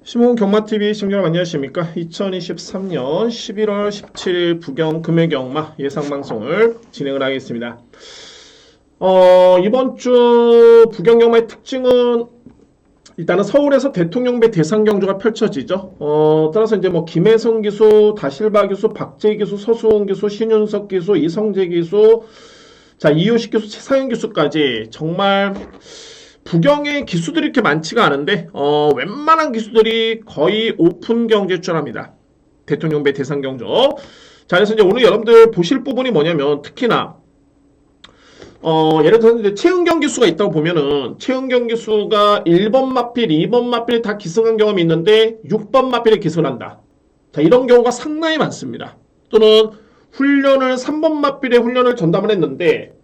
시몬 경마TV 시청자 여러분 안녕하십니까? 2023년 11월 17일 부경 금액경마 예상방송을 진행을 하겠습니다. 이번 주 부경경마의 특징은 일단은 서울에서 대통령배 대상경주가 펼쳐지죠. 따라서 이제 뭐 김혜성 기수, 다실바 기수, 박재 기수, 서수홍 기수, 신윤석 기수, 이성재 기수, 자 이효식 기수, 최상현 기수까지 정말 부경의 기수들이 이렇게 많지가 않은데 웬만한 기수들이 거의 오픈 경주에 출합니다. 대통령배 대상 경주. 자, 그래서 이제 오늘 여러분들 보실 부분이 뭐냐면 특히나 예를 들어서 이제 최은경 기수가 있다고 보면은 최은경 기수가 1번 마필, 2번 마필 다 기승한 경험이 있는데 6번 마필에 기승을 한다. 자, 이런 경우가 상당히 많습니다. 또는 훈련을 3번 마필에 훈련을 전담을 했는데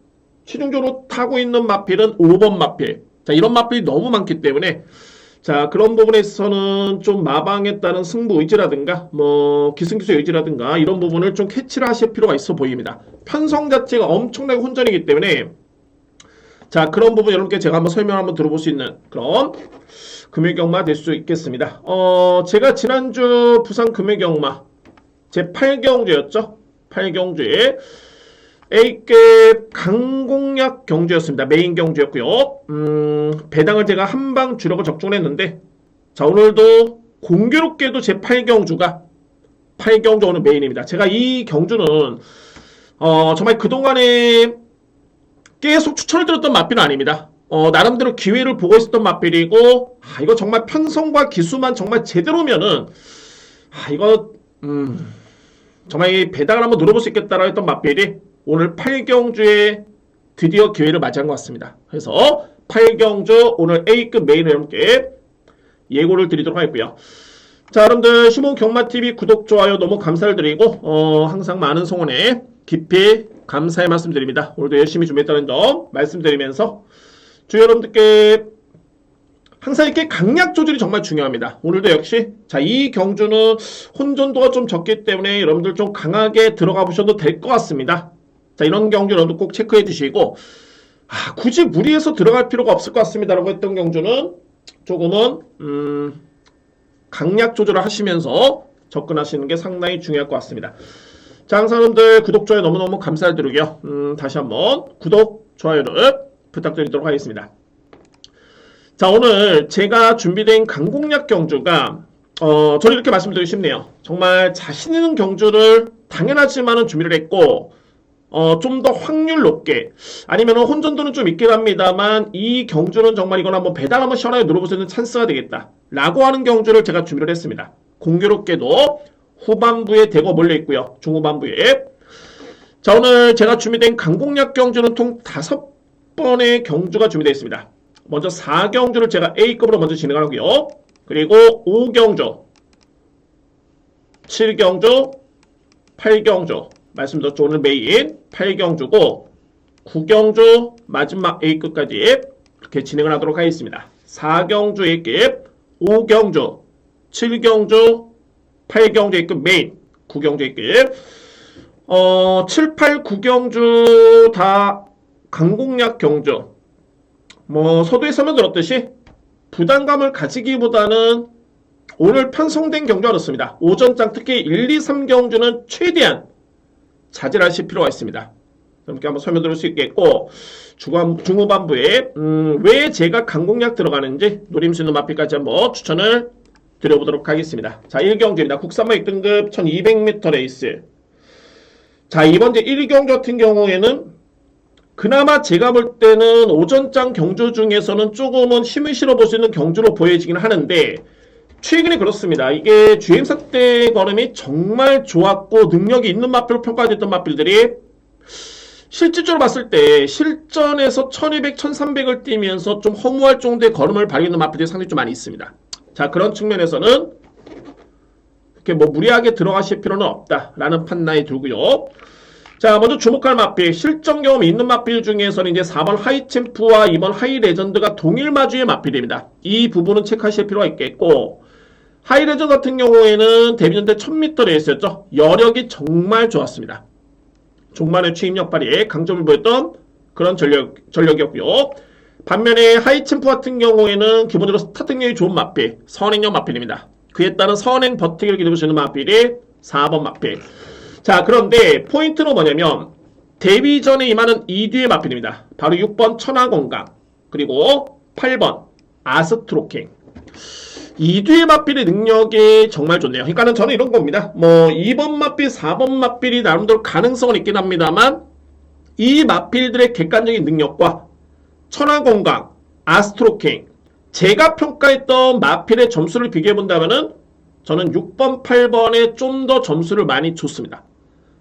최종적으로 타고 있는 마필은 5번 마필. 자, 이런 마필이 너무 많기 때문에 자, 그런 부분에 있어서는 좀 마방에 따른 승부 의지라든가 뭐 기승기수 의지라든가 이런 부분을 좀 캐치를 하실 필요가 있어 보입니다. 편성 자체가 엄청나게 혼전이기 때문에 자, 그런 부분 여러분께 제가 한번 설명 한번 들어볼 수 있는 그런 금요경마 될 수 있겠습니다. 제가 지난주 부산 금요경마 제 8경주였죠. 8경주에 A급 강공약 경주였습니다. 메인 경주였고요. 배당을 제가 한방 주력을 적중을 했는데 자, 오늘도 공교롭게도 제 8경주가 8경주 오늘 메인입니다. 제가 이 경주는 정말 그동안에 계속 추천을 드렸던 마필은 아닙니다. 나름대로 기회를 보고 있었던 마필이고 이거 정말 편성과 기수만 정말 제대로면은 이거 정말 이 배당을 한번 눌러볼 수 있겠다라고 했던 마필이 오늘 8경주에 드디어 기회를 맞이한 것 같습니다. 그래서 8경주 오늘 A급 메인을 여러분께 예고를 드리도록 하겠고요. 자, 여러분들 시몬 경마TV 구독, 좋아요 너무 감사를 드리고 항상 많은 성원에 깊이 감사의 말씀드립니다. 오늘도 열심히 준비했다는 점 말씀드리면서 주 여러분들께 항상 이렇게 강약 조절이 정말 중요합니다. 오늘도 역시 자, 이 경주는 혼전도가 좀 적기 때문에 여러분들 좀 강하게 들어가 보셔도 될 것 같습니다. 자, 이런 경주 여러분들 꼭 체크해 주시고 굳이 무리해서 들어갈 필요가 없을 것 같습니다 라고 했던 경주는 조금은 강약 조절을 하시면서 접근하시는 게 상당히 중요할 것 같습니다. 자, 항상 여러분들 구독, 좋아요 너무너무 감사드리고요. 다시 한번 구독, 좋아요를 부탁드리도록 하겠습니다. 자, 오늘 제가 준비된 강공약 경주가 저는 이렇게 말씀드리고 싶네요. 정말 자신 있는 경주를 당연하지만은 준비를 했고 좀 더 확률 높게 아니면 혼전도는 좀 있긴 합니다만 이 경주는 정말 이건 한번 배당 한번 시원하게 눌러볼 수 있는 찬스가 되겠다 라고 하는 경주를 제가 준비를 했습니다. 공교롭게도 후반부에 대거 몰려있고요. 중후반부에 자, 오늘 제가 준비된 강공약 경주는 총 5번의 경주가 준비되어 있습니다. 먼저 4경주를 제가 A급으로 먼저 진행하고요. 그리고 5경주, 7경주, 8경주 말씀드렸죠. 오늘 메인 8경주고 9경주 마지막 A급까지 이렇게 진행을 하도록 하겠습니다. 4경주 A급, 5경주, 7경주, 8경주 A급 메인, 9경주 A급 7, 8, 9경주 다 강공약 경주 뭐 서두에 설명 들었듯이 부담감을 가지기보다는 오늘 편성된 경주가 그렇습니다. 오전장 특히 1, 2, 3경주는 최대한 자제를 하실 필요가 있습니다. 이렇게 한번 설명드릴 수 있겠고 중후반부에 왜 제가 강공약 들어가는지 노림 수 있는 마필까지 한번 추천을 드려보도록 하겠습니다. 자, 1경주입니다. 국산마 1등급 1200m 레이스. 자, 이번 제 1경주 같은 경우에는 그나마 제가 볼 때는 오전장 경주 중에서는 조금은 힘을 실어볼 수 있는 경주로 보여지긴 하는데 최근에 그렇습니다. 이게 주행사 때 걸음이 정말 좋았고 능력이 있는 마필로 평가됐던 마필들이 실질적으로 봤을 때 실전에서 1200, 1300을 뛰면서 좀 허무할 정도의 걸음을 발휘하는 마필들이 상당히 좀 많이 있습니다. 자, 그런 측면에서는 이렇게 뭐 무리하게 들어가실 필요는 없다라는 판단이 들고요. 자, 먼저 주목할 마필, 실전 경험이 있는 마필 중에서는 이제 4번 하이챔프와 2번 하이레전드가 동일 마주의 마필입니다. 이 부분은 체크하실 필요가 있겠고 하이레전드 같은 경우에는 데뷔전 때 1000m 레이스였죠. 여력이 정말 좋았습니다. 종만의 추임력 발휘에 강점을 보였던 그런 전력이었고요. 반면에 하이챔프 같은 경우에는 기본적으로 스타팅력이 좋은 마필, 선행형 마필입니다. 그에 따른 선행 버티기를 기대볼 수 있는 마필이 4번 마필. 자, 그런데 포인트는 뭐냐면 데뷔 전에 임하는 2뒤의 마필입니다. 바로 6번 천하건강, 그리고 8번 아스트로킹. 2뒤의 마필의 능력이 정말 좋네요. 그러니까는 저는 이런 겁니다. 뭐 2번 마필, 4번 마필이 나름대로 가능성은 있긴 합니다만 이 마필들의 객관적인 능력과 천하건강, 아스트로킹, 제가 평가했던 마필의 점수를 비교해본다면은 저는 6번, 8번에 좀 더 점수를 많이 줬습니다.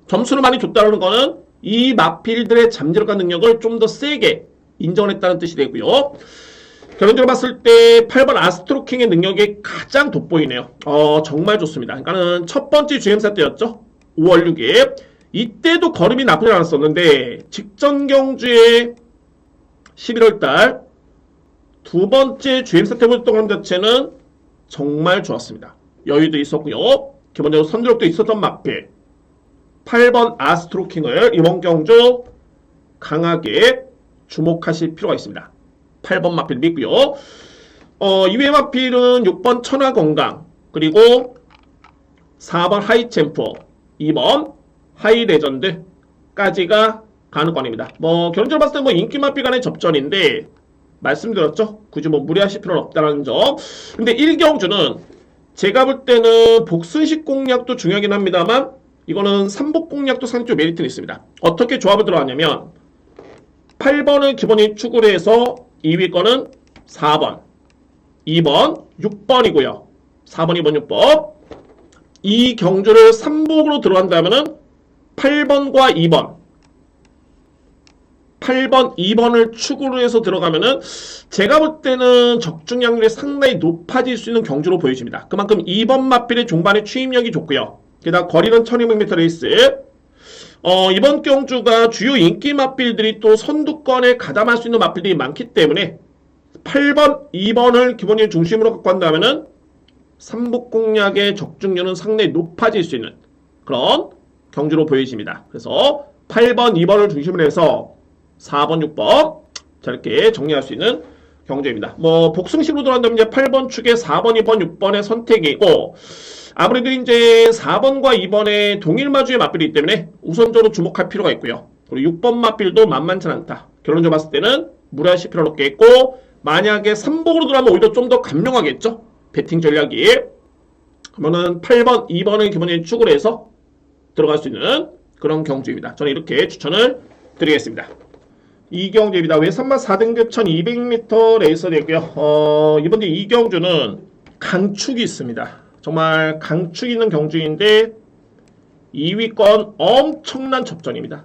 점수를 많이 줬다는 거는 이 마필들의 잠재력과 능력을 좀 더 세게 인정을 했다는 뜻이 되고요. 결론적으로 봤을 때 8번 아스트로킹의 능력이 가장 돋보이네요. 정말 좋습니다. 그러니까는 첫 번째 GM사 때였죠. 5월 6일. 이때도 걸음이 나쁘지 않았었는데 직전 경주에 11월달 두 번째 GM사 때 보였던 것 자체는 정말 좋았습니다. 여유도 있었고요. 기본적으로 선두력도 있었던 마필 8번 아스트로킹을 이번 경주 강하게 주목하실 필요가 있습니다. 8번 마필 믿고요. 이외의 마필은 6번 천하건강, 그리고 4번 하이챔프, 2번 하이레전드까지가 가능권입니다. 뭐 결론적으로 봤을 때 뭐 인기 마필 간의 접전인데 말씀드렸죠. 굳이 뭐 무리하실 필요는 없다는 점. 근데 1경주는 제가 볼 때는 복순식 공략도 중요하긴 합니다만 이거는 삼복 공략도 상당히 메리트는 있습니다. 어떻게 조합을 들어가냐면 8번을 기본적인 추구를 해서 2위 거는 4번, 2번, 6번이고요. 4번, 2번, 6번. 이 경주를 3복으로 들어간다면은 8번과 2번, 8번, 2번을 추구로 해서 들어가면은 제가 볼 때는 적중 확률이 상당히 높아질 수 있는 경주로 보여집니다. 그만큼 2번 마필의 종반의 추임력이 좋고요. 게다가 거리는 1200m 레이스. 이번 경주가 주요 인기 마필들이 또 선두권에 가담할 수 있는 마필들이 많기 때문에 8번, 2번을 기본적인 중심으로 갖고 한다면은 삼복 공략의 적중률은 상당히 높아질 수 있는 그런 경주로 보여집니다. 그래서 8번, 2번을 중심으로 해서 4번, 6번 저렇게 정리할 수 있는 경주입니다. 뭐 복승식으로 들어간다면 이제 8번 축에 4번, 2번, 6번의 선택이고 아무래도 이제 4번과 2번의 동일 마주의 마필이기 때문에 우선적으로 주목할 필요가 있고요. 그리고 6번 마필도 만만치 않다. 결론적으로 봤을 때는 무리하실 필요는 없겠고 만약에 3복으로 들어가면 오히려 좀 더 감명하겠죠. 배팅 전략이. 그러면은 8번, 2번을 기본적인 축으로 해서 들어갈 수 있는 그런 경주입니다. 저는 이렇게 추천을 드리겠습니다. 이 경주입니다. 외선마 4등급 1200m 레이서 되고요. 이번 이 경주는 강축이 있습니다. 정말 강축 있는 경주인데 2위권 엄청난 접전입니다.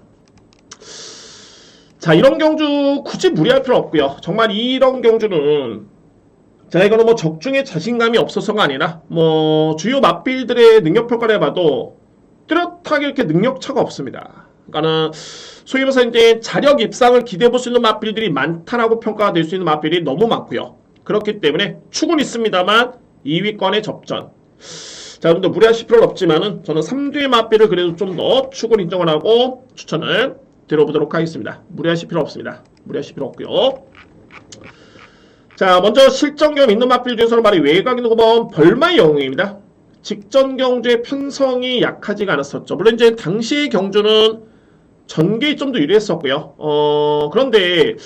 자, 이런 경주 굳이 무리할 필요 없고요. 정말 이런 경주는 자, 이거는 뭐 적중에 자신감이 없어서가 아니라 뭐 주요 마필들의 능력 평가를 해봐도 뚜렷하게 이렇게 능력차가 없습니다. 그러니까는 소위 말해서 이제 자력 입상을 기대해 볼 수 있는 마필들이 많다라고 평가가 될 수 있는 마필이 너무 많고요. 그렇기 때문에 축은 있습니다만 2위권의 접전. 자, 여러분들 무리하실 필요는 없지만은 저는 3뒤의 마필을 그래도 좀 더 축을 인정을 하고 추천을 드려보도록 하겠습니다. 무리하실 필요 없습니다. 무리하실 필요 없고요. 자, 먼저 실전 경험 있는 마필 중에서는 말이 외곽 있는 거 보면 벌마의 영웅입니다. 직전 경주의 편성이 약하지가 않았었죠. 물론 이제 당시의 경주는 전개이 좀 더 유리했었고요. 그런데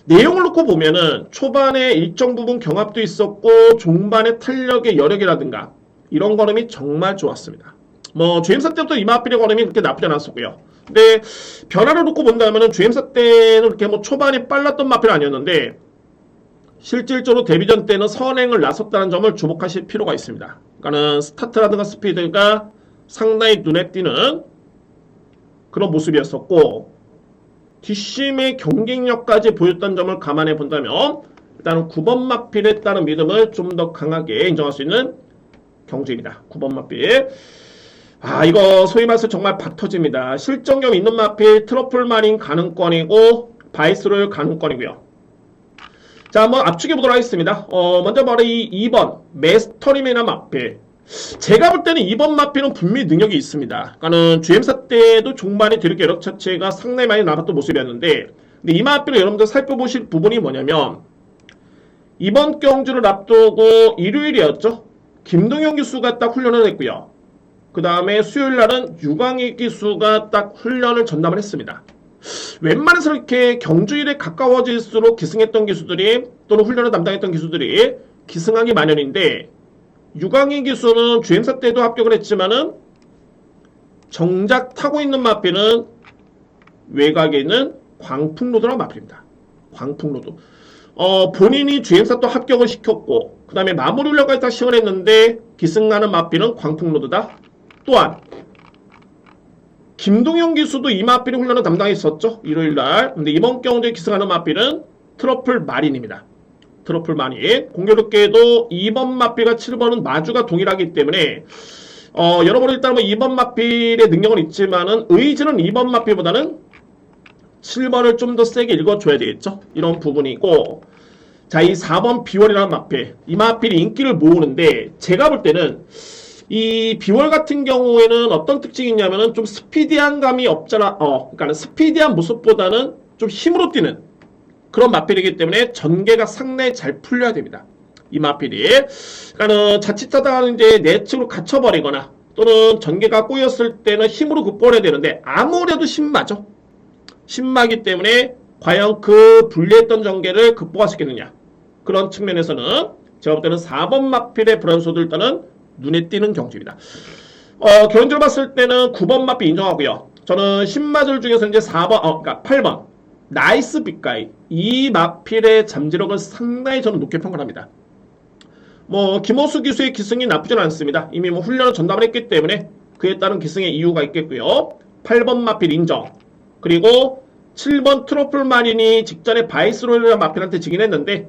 내용을 놓고 보면은 초반에 일정 부분 경합도 있었고 종반의 탄력의 여력이라든가 이런 걸음이 정말 좋았습니다. 뭐 주행사 때부터 이 마필의 걸음이 그렇게 나쁘지 않았었고요. 근데 변화를 놓고 본다면은 주행사 때는 그렇게 뭐 초반이 빨랐던 마필은 아니었는데 실질적으로 데뷔전 때는 선행을 나섰다는 점을 주목하실 필요가 있습니다. 그러니까는 스타트라든가 스피드가 상당히 눈에 띄는 그런 모습이었었고 뒷심의 경쟁력까지 보였던 점을 감안해 본다면 일단은 9번 마필에 따른 믿음을 좀 더 강하게 인정할 수 있는 경주입니다. 9번 마필. 이거 소위 말해서 정말 박 터집니다. 실전경 있는 마필 트러플마린 가능권이고 바이스로일 가능권이고요. 자, 한번 압축해 보도록 하겠습니다. 먼저 바로 이 2번 메스터리메나 마필. 제가 볼 때는 2번 마필은 분명히 능력이 있습니다. 그러니까는 GM사 때도 종반에 드럽게 여력 자체가 상당히 많이 나갔던 모습이었는데 근데 이 마필을 여러분들 살펴보실 부분이 뭐냐면 이번 경주를 앞두고 일요일이었죠. 김동현 기수가 딱 훈련을 했고요. 그 다음에 수요일 날은 유광희 기수가 딱 훈련을 전담을 했습니다. 웬만해서 이렇게 경주일에 가까워질수록 기승했던 기수들이 또는 훈련을 담당했던 기수들이 기승하기 마련인데 유광희 기수는 주행사 때도 합격을 했지만은 정작 타고 있는 마필은 외곽에 있는 광풍로드라는 마필입니다. 광풍로드. 본인이 주행사 또 합격을 시켰고 그 다음에 마무리 훈련까지 다 시행을 했는데 기승하는 마필은 광풍로드다. 또한 김동현 기수도 이 마필의 훈련을 담당했었죠. 일요일날. 근데 이번 경주에 기승하는 마필은 트러플 마린입니다. 트러플 마린. 공교롭게도 2번 마필과 7번은 마주가 동일하기 때문에 여러분은 일단 뭐 2번 마필의 능력은 있지만은 의지는 2번 마필보다는 7번을 좀 더 세게 읽어줘야 되겠죠. 이런 부분이고 자, 이 4번 비월이라는 마필. 이 마필이 인기를 모으는데 제가 볼 때는 이 비월 같은 경우에는 어떤 특징이 있냐면은 좀 스피디한 감이 없잖아. 그러니까 스피디한 모습보다는 좀 힘으로 뛰는 그런 마필이기 때문에 전개가 상당히 잘 풀려야 됩니다. 이 마필이. 그러니까 자칫하다가 이제 내측으로 갇혀버리거나 또는 전개가 꼬였을 때는 힘으로 극복을 해야 되는데 아무래도 신마죠. 신마기 때문에 과연 그 불리했던 전개를 극복할 수 있겠느냐. 그런 측면에서는 제가 볼 때는 4번 마필의 불안소도 일단은 눈에 띄는 경주입니다. 경주를 봤을 때는 9번 마필 인정하고요. 저는 신마들 중에서 이제 4번, 그러니까 8번 나이스 빅가이 이 마필의 잠재력을 상당히 저는 높게 평가합니다. 뭐 김호수 기수의 기승이 나쁘지는 않습니다. 이미 뭐 훈련을 전담을 했기 때문에 그에 따른 기승의 이유가 있겠고요. 8번 마필 인정. 그리고 7번 트러플 마린이 직전에 바이스로이라는 마필한테 지긴 했는데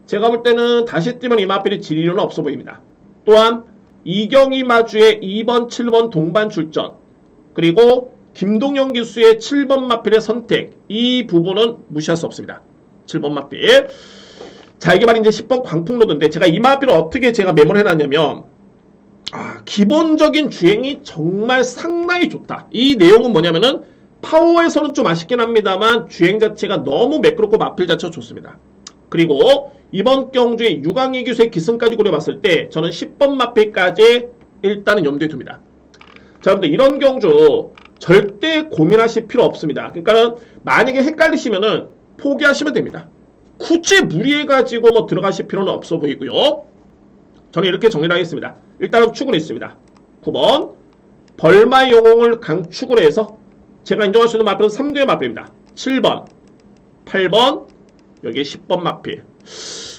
제가 볼 때는 다시 뛰면 이 마필이 질 이유는 없어 보입니다. 또한 이경희 마주의 2번, 7번 동반 출전 그리고 김동현 기수의 7번 마필의 선택 이 부분은 무시할 수 없습니다. 7번 마필. 자, 이게 말이 이제 10번 광풍로드인데 제가 이 마필을 어떻게 제가 메모를 해놨냐면 기본적인 주행이 정말 상당히 좋다. 이 내용은 뭐냐면은 파워에서는 좀 아쉽긴 합니다만 주행 자체가 너무 매끄럽고 마필 자체가 좋습니다. 그리고 이번 경주에 유광희 기수의 기승까지 고려봤을 때 저는 10번 마필까지 일단은 염두에 둡니다. 자, 여러분들 이런 경주 절대 고민하실 필요 없습니다. 그러니까 만약에 헷갈리시면은 포기하시면 됩니다. 굳이 무리해가지고 뭐 들어가실 필요는 없어 보이고요. 저는 이렇게 정리를 하겠습니다. 일단은 축을 있습니다. 9번 벌마의 영웅을 강축을 해서 제가 인정할 수 있는 마필은 3두의 마필입니다. 7번 8번 여기 10번 마필.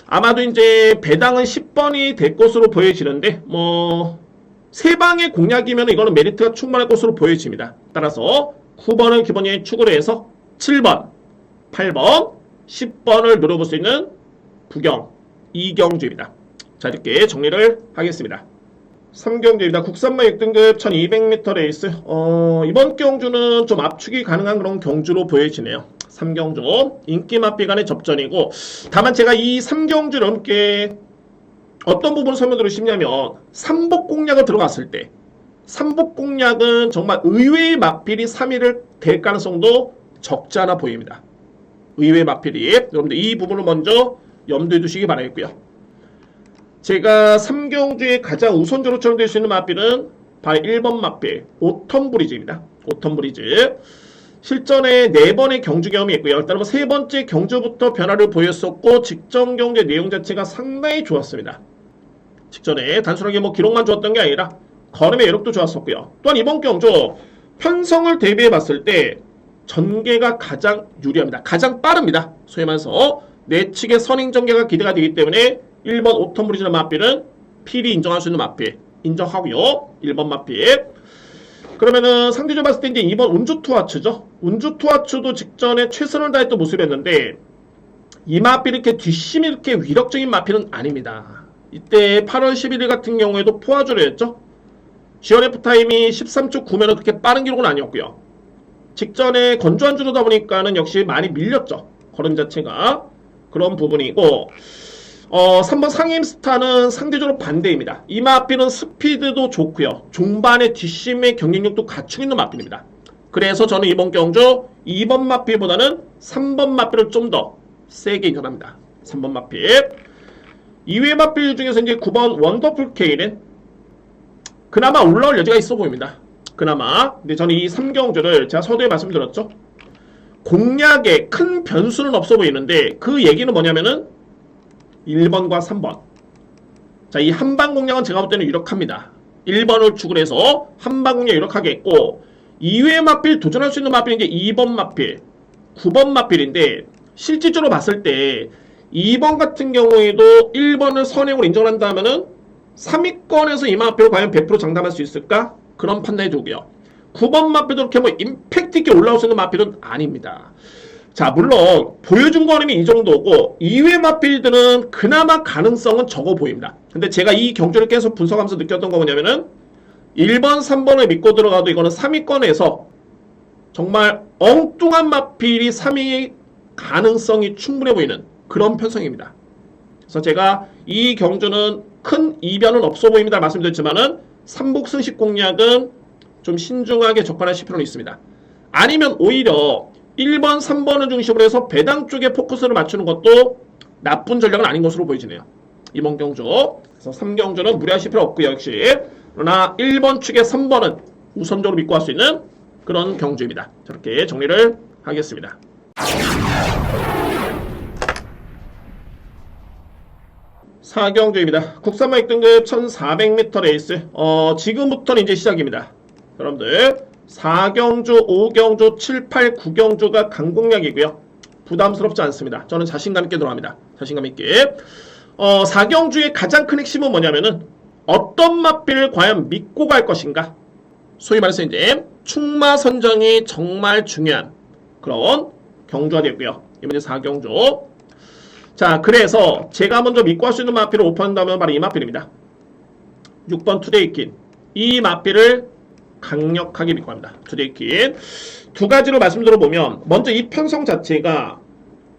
아마도 이제 배당은 10번이 될 것으로 보여지는데 뭐 3방의 공략이면 이거는 메리트가 충분할 것으로 보여집니다. 따라서 9번을 기본적인 축으로 해서 7번 8번 10번을 노려볼 수 있는 부경 이경주입니다. 자, 이렇게 정리를 하겠습니다. 3경주입니다. 국산마 6등급 1200m 레이스. 이번 경주는 좀 압축이 가능한 그런 경주로 보여지네요. 3경주 인기 마필 간의 접전이고 다만 제가 이 3경주를 함께 어떤 부분을 설명드리고 싶냐면 삼복 공략을 들어갔을 때 삼복 공략은 정말 의외의 마필이 3위를 될 가능성도 적지 않아 보입니다. 의외의 마필이 여러분들 이 부분을 먼저 염두에 두시기 바라겠고요. 제가 3경주에 가장 우선적으로 처형될 수 있는 마필은 바로 1번 마필 오텀 브리즈입니다. 오텀 브리즈. 실전에 4번의 경주 경험이 있고요. 일단 뭐 3번째 경주부터 변화를 보였었고 직전 경주의 내용 자체가 상당히 좋았습니다. 직전에 단순하게 뭐 기록만 좋았던 게 아니라 걸음의 여력도 좋았었고요. 또한 이번 경주 편성을 대비해 봤을 때 전개가 가장 유리합니다. 가장 빠릅니다. 소위 말해서 내측의 선행 전개가 기대가 되기 때문에 1번 오텀 브리즈는 마필은 필히 인정할 수 있는 마필 인정하고요. 1번 마필. 그러면은 상대적으로 봤을 때 이제 2번 운주투하츠죠. 운주투하츠도 직전에 최선을 다했던 모습이었는데 이 마필이 이렇게 뒷심이 이렇게 위력적인 마필은 아닙니다. 이때 8월 11일 같은 경우에도 포화주로였죠. GRF 타임이 13초 9면은 그렇게 빠른 기록은 아니었고요. 직전에 건조한 주로다 보니까는 역시 많이 밀렸죠. 걸음 자체가. 그런 부분이고 3번 상임스타는 상대적으로 반대입니다. 이 마필은 스피드도 좋고요. 종반의 뒷심의 경쟁력도 갖추고 있는 마필입니다. 그래서 저는 이번 경주 2번 마필보다는 3번 마필을 좀 더 세게 인정합니다. 3번 마필. 이외의 마필 중에서 이제 9번 원더풀 K는 그나마 올라올 여지가 있어 보입니다. 그나마. 근데 저는 이 3경주를 제가 서두에 말씀드렸죠. 공략에 큰 변수는 없어 보이는데 그 얘기는 뭐냐면은 1번과 3번. 자, 이 한방 공략은 제가 볼 때는 유력합니다. 1번을 축을 해서 한방 공략 유력하게 했고, 이외의 마필 도전할 수 있는 마필이 이제 2번 마필, 9번 마필인데, 실질적으로 봤을 때 2번 같은 경우에도 1번을 선행으로 인정한다면은 3위권에서 이 마필을 과연 100% 장담할 수 있을까? 그런 판단해 주고요. 9번 마필도 그렇게 뭐 임팩트 있게 올라올 수 있는 마필은 아닙니다. 자, 물론 보여준 거는 이 정도고 이외 마필들은 그나마 가능성은 적어 보입니다. 근데 제가 이 경주를 계속 분석하면서 느꼈던 거 뭐냐면은 1번, 3번을 믿고 들어가도 이거는 3위권에서 정말 엉뚱한 마필이 3위 가능성이 충분해 보이는 그런 편성입니다. 그래서 제가 이 경주는 큰 이변은 없어 보입니다 말씀드렸지만은 삼복승식 공략은 좀 신중하게 접근하실 필요는 있습니다. 아니면 오히려 1번, 3번을 중심으로 해서 배당 쪽에 포커스를 맞추는 것도 나쁜 전략은 아닌 것으로 보여지네요. 이번 경주. 그래서 3경주는 무리하실 필요 없고요. 역시. 그러나 1번 축의 3번은 우선적으로 믿고 할 수 있는 그런 경주입니다. 저렇게 정리를 하겠습니다. 사경주입니다. 국산마익 등급 1400m 레이스. 지금부터는 이제 시작입니다. 여러분들 4경주, 5경주, 7, 8, 9경주가 강공략이고요. 부담스럽지 않습니다. 저는 자신감 있게 들어갑니다. 자신감 있게. 4경주의 가장 큰 핵심은 뭐냐면은 어떤 마필을 과연 믿고 갈 것인가. 소위 말해서 이제 충마 선정이 정말 중요한 그런 경주가 되고요. 이번에 4경주. 자, 그래서 제가 먼저 믿고 할 수 있는 마필을 오픈한다면 바로 이 마필입니다. 6번 투데이킨. 이 마필을 강력하게 믿고 합니다. 투데이킨. 두 가지로 말씀드려보면 먼저 이 편성 자체가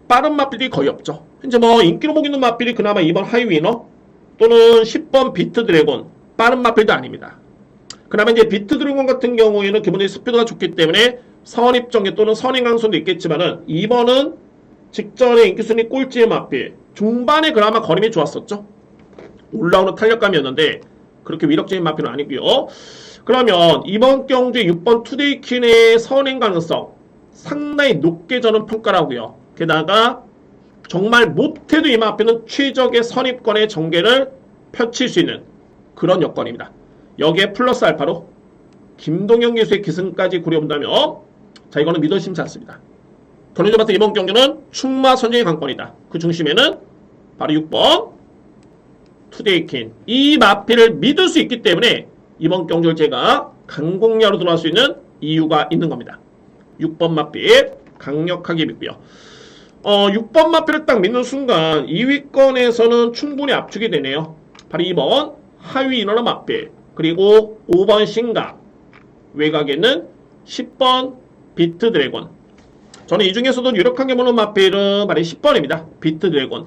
빠른 마필이 거의 없죠. 현재 뭐 인기로 보고 있는 마필이 그나마 2번 하이위너 또는 10번 비트 드래곤 빠른 마필도 아닙니다. 그나마 이제 비트 드래곤 같은 경우에는 기본적으로 스피드가 좋기 때문에 선입정예 또는 선행강선도 있겠지만은 2번은 직전에 인기순위 꼴찌의 마필 중반에 그나마 거림이 좋았었죠. 올라오는 탄력감이었는데 그렇게 위력적인 마필은 아니고요. 그러면 이번 경주에 6번 투데이킨의 선행 가능성 상당히 높게 저는 평가를 하고요. 게다가 정말 못해도 이 마필은 최적의 선입권의 전개를 펼칠 수 있는 그런 여건입니다. 여기에 플러스 알파로 김동현 기수의 기승까지 고려본다면 자, 이거는 믿어 심지 않습니다. 전해져 봤을 때 이번 경주는 충마 선정의 관건이다. 그 중심에는 바로 6번 투데이킨 이 마필을 믿을 수 있기 때문에 이번 경주를 제가 강공략으로 들어갈 수 있는 이유가 있는 겁니다. 6번 마필 강력하게 믿고요. 6번 마필을 딱 믿는 순간 2위권에서는 충분히 압축이 되네요. 바로 2번 하위 인어너 마필 그리고 5번 신각 외곽에는 10번 비트 드래곤. 저는 이 중에서도 유력하게 보는 마필은 바로 10번입니다. 비트 드래곤.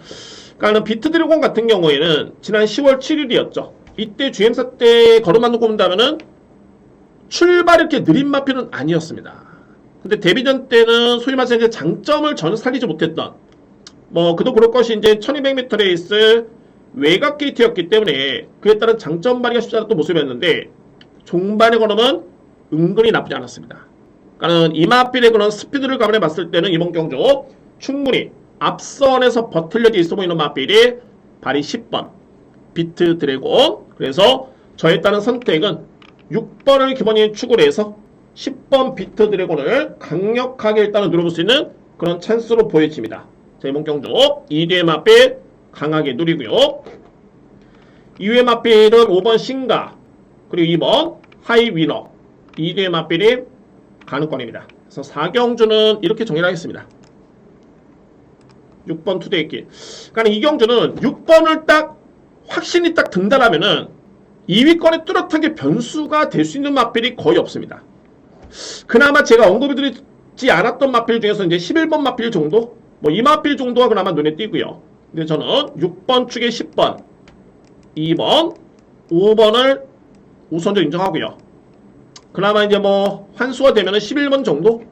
그러니까 비트 드래곤 같은 경우에는 지난 10월 7일이었죠. 이때 주행사 때 걸음만 놓고 본다면은 출발이 이렇게 느린 마필은 아니었습니다. 근데 데뷔전 때는 소위 말해서 이제 장점을 전혀 살리지 못했던 뭐 그도 그럴 것이 이제 1200m 레이스 외곽 게이트였기 때문에 그에 따른 장점 발휘가 쉽지 않았던 모습이었는데 종반의 걸음은 은근히 나쁘지 않았습니다. 그러니까 이 마필의 그런 스피드를 감안해 봤을 때는 이번 경주 충분히 앞선에서 버틸 여지 있어 보이는 마필이 바로 10번 비트 드래곤. 그래서 저에 따른 선택은 6번을 기본인 축으로 해서 10번 비트 드래곤을 강력하게 일단은 누려볼 수 있는 그런 찬스로 보여집니다. 자, 이번 경주 2뒤의 마필 강하게 누리고요. 이후의 마필은 5번 신가 그리고 2번 하이위너 2뒤의 마필이 가능권입니다. 그래서 4경주는 이렇게 정리를 하겠습니다. 6번 투데이킨. 그러니까 이 경주는 6번을 딱 확신이 딱 든다라면은 2위권에 뚜렷하게 변수가 될 수 있는 마필이 거의 없습니다. 그나마 제가 언급해드리지 않았던 마필 중에서 이제 11번 마필 정도? 뭐 이 마필 정도가 그나마 눈에 띄고요. 근데 저는 6번 축에 10번, 2번, 5번을 우선적으로 인정하고요. 그나마 이제 뭐 환수가 되면은 11번 정도?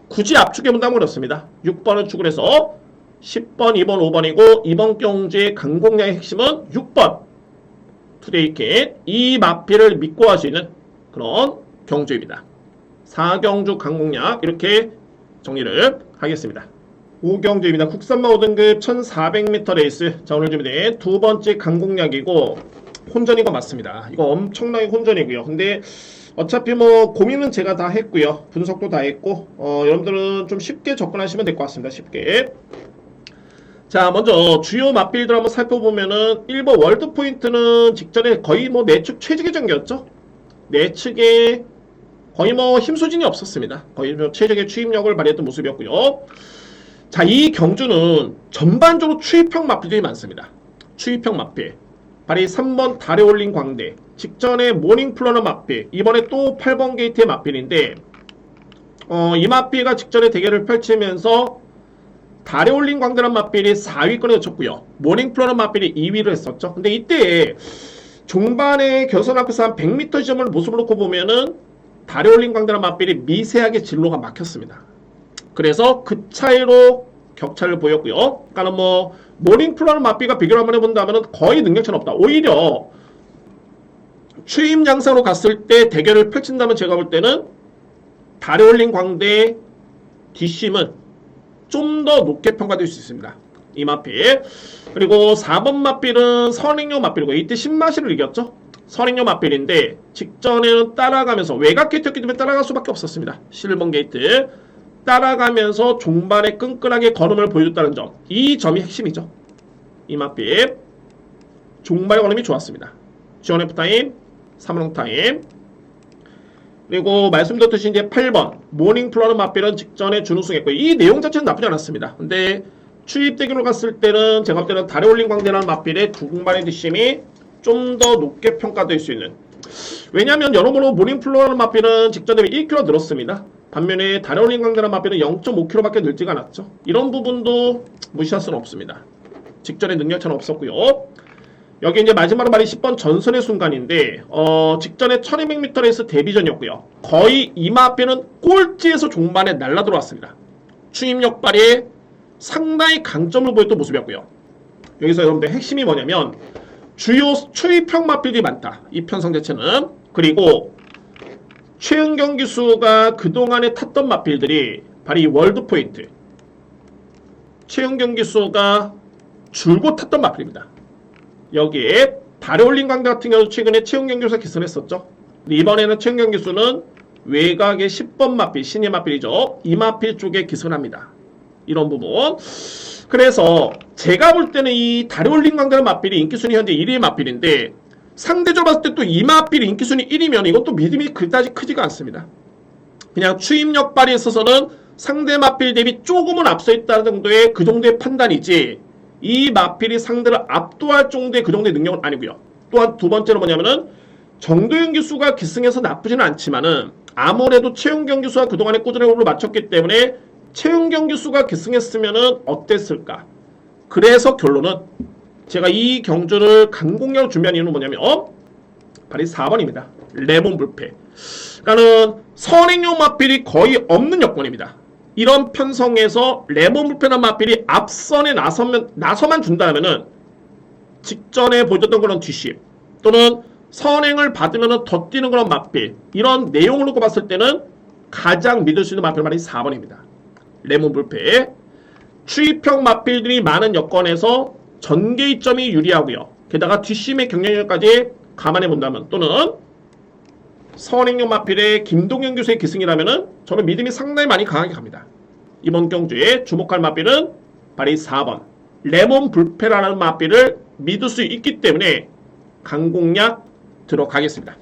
굳이 압축해 본다면 그렇습니다. 6번을 축을 해서 10번, 2번, 5번이고 이번 경주의 강공략의 핵심은 6번 투데이캣 이 마필을 믿고 할 수 있는 그런 경주입니다. 4경주 강공략 이렇게 정리를 하겠습니다. 5경주입니다. 국산마 5등급 1400m 레이스. 자, 오늘 준비된 두 번째 강공략이고 혼전인 거 맞습니다. 이거 엄청나게 혼전이고요. 근데 어차피 뭐 고민은 제가 다 했고요. 분석도 다 했고 여러분들은 좀 쉽게 접근하시면 될 것 같습니다. 쉽게. 자, 먼저 주요 맛빌들 한번 살펴보면은 1번 월드 포인트는 직전에 거의 뭐 내측 최적의 전개였죠. 내측에 거의 뭐 힘소진이 없었습니다. 거의 뭐 최적의 추입력을 발휘했던 모습이었고요. 자, 이 경주는 전반적으로 추입형 마필들이 많습니다. 추입형 마필. 바로 3번 달에 올린 광대. 직전에 모닝 플러너 마필. 이번에 또 8번 게이트의 마필인데 이 마필가 직전에 대결을 펼치면서 달에 올린 광대란 마필이 4위권에 쳤고요. 모닝 플러너 마필이 2위를 했었죠. 근데 이때 종반에 결선 앞에서 한 100m 지점을 모습을 놓고 보면은 달에 올린 광대란 마필이 미세하게 진로가 막혔습니다. 그래서 그 차이로 격차를 보였고요. 그러니까 뭐 모닝 플러너 마필과 비교를 한번 해본다면 거의 능력차는 없다. 오히려 추임 양상으로 갔을 때 대결을 펼친다면 제가 볼 때는 달에 올린 광대의 뒷심은 좀 더 높게 평가될 수 있습니다. 이 마필. 그리고 4번 마필은 선행용 마필이고 이때 신마시를 이겼죠. 선행용 마필인데 직전에는 따라가면서 외곽 게이트였기 때문에 따라갈 수밖에 없었습니다. 11번 게이트. 따라가면서 종반에 끈끈하게 걸음을 보여줬다는 점. 이 점이 핵심이죠. 이 마필. 종반의 걸음이 좋았습니다. 지원F 타임, 3롱 타임. 그리고 말씀드렸듯이 이제 8번 모닝 플러너 마필은 직전에 준우승했고요. 이 내용 자체는 나쁘지 않았습니다. 근데 추입대결로 갔을 때는 제가 볼 때는 달에 올린 광대라는 마필의 중반의 뒷심이 좀 더 높게 평가될 수 있는. 왜냐하면 여러모로 모닝 플러너 마필은 직전에 1kg 늘었습니다. 반면에 달에 올린 광대라는 마필은 0.5kg밖에 늘지가 않았죠. 이런 부분도 무시할 수는 없습니다. 직전에 능력차는 없었고요. 여기 이제 마지막으로 말이 10번 전선의 순간인데 직전에 1200m 레이스 데뷔전이었고요. 거의 이 마필은 꼴찌에서 종반에 날라 들어왔습니다. 추임력 발휘에 상당히 강점을 보였던 모습이었고요. 여기서 여러분들 핵심이 뭐냐면 주요 추입형 마필이 많다. 이 편성 자체는. 그리고 최은경 기수가 그동안에 탔던 마필들이 바로 이 월드 포인트. 최은경 기수가 줄곧 탔던 마필입니다. 여기에 달에 올린 광대 같은 경우 최근에 최은경 기수가 기선했었죠. 이번에는 최은경 기수는 외곽의 10번 마필, 신의 마필이죠. 이 마필 쪽에 기선합니다. 이런 부분. 그래서 제가 볼 때는 이 달에 올린 광대라는 마필이 인기순위 현재 1위의 마필인데 상대적으로 봤을 때 또 이 마필이 인기순위 1위면 이것도 믿음이 그다지 크지가 않습니다. 그냥 추임력 발휘에 있어서는 상대 마필 대비 조금은 앞서 있다는 정도의 그 정도의 판단이지 이 마필이 상대를 압도할 정도의 그 정도의 능력은 아니고요. 또한 두 번째로 뭐냐면은 정도윤 기수가 기승해서 나쁘지는 않지만은 아무래도 최은경 기수와 그동안의 꾸준한 호흡을 맞췄기 때문에 최은경 기수가 기승했으면은 어땠을까? 그래서 결론은 제가 이 경주를 강공략으로 준비한 이유는 뭐냐면 바로 4번입니다. 레몬 불패. 그러니까는 선행용 마필이 거의 없는 여건입니다. 이런 편성에서 레몬 불패나 마필이 앞선에 나서만 준다면은 직전에 보여줬던 그런 뒷심 또는 선행을 받으면 더 뛰는 그런 마필 이런 내용을 놓고 봤을 때는 가장 믿을 수 있는 마필 말이 4번입니다. 레몬 불패. 추입형 마필들이 많은 여건에서 전개점이 유리하고요. 게다가 뒷심의 경쟁력까지 감안해 본다면 또는 선행용 마필의 김동현 교수의 기승이라면은 저는 믿음이 상당히 많이 강하게 갑니다. 이번 경주에 주목할 마필은 바로 4번 레몬 불패라는 마필을 믿을 수 있기 때문에 강공략 들어가겠습니다.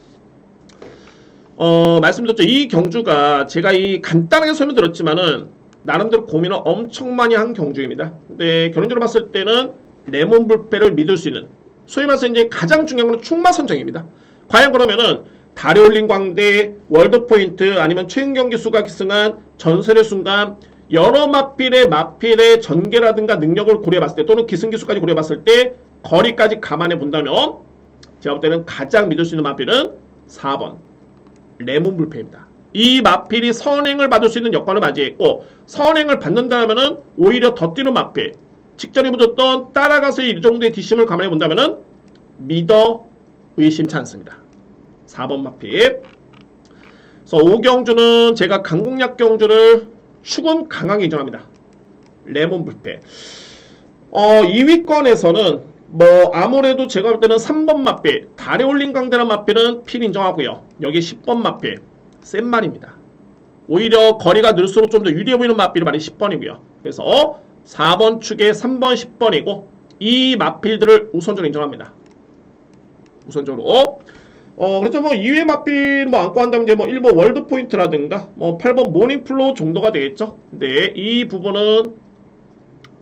말씀드렸죠. 이 경주가 제가 이 간단하게 설명드렸지만은 나름대로 고민을 엄청 많이 한 경주입니다. 근데 결론적으로 봤을 때는 레몬 불패를 믿을 수 있는 소위 말해서 이제 가장 중요한 건 충마 선정입니다. 과연 그러면은 달에 올린 광대, 월드 포인트 아니면 최은경 기수가 기승한 전설의 순간 여러 마필의 전개라든가 능력을 고려해봤을 때 또는 기승 기수까지 고려해봤을 때 거리까지 감안해 본다면 제가 볼 때는 가장 믿을 수 있는 마필은 4번 레몬 불패입니다. 이 마필이 선행을 받을 수 있는 여건을 맞이했고 선행을 받는다면은 오히려 더 뛰는 마필 직전에 붙었던 따라가서 이 정도의 뒷심을 감안해 본다면은 믿어 의심치 않습니다. 4번 마필. 그래서 5경주는 제가 강공약 경주를 축은 강하게 인정합니다. 레몬 불패. 2위권에서는 뭐 아무래도 제가 볼 때는 3번 마필 달에 올린 강대란 마필은 필 인정하고요. 여기 10번 마필 센 말입니다. 오히려 거리가 늘수록 좀 더 유리해 보이는 마필이 많이 10번이고요. 그래서 4번 축에 3번 10번이고 이 마필들을 우선적으로 인정합니다. 우선적으로 그렇죠. 뭐 2회 마필 뭐 안고 한다면 이제 뭐 1번 월드 포인트라든가 뭐 8번 모닝 플로우 정도가 되겠죠. 근데 이 부분은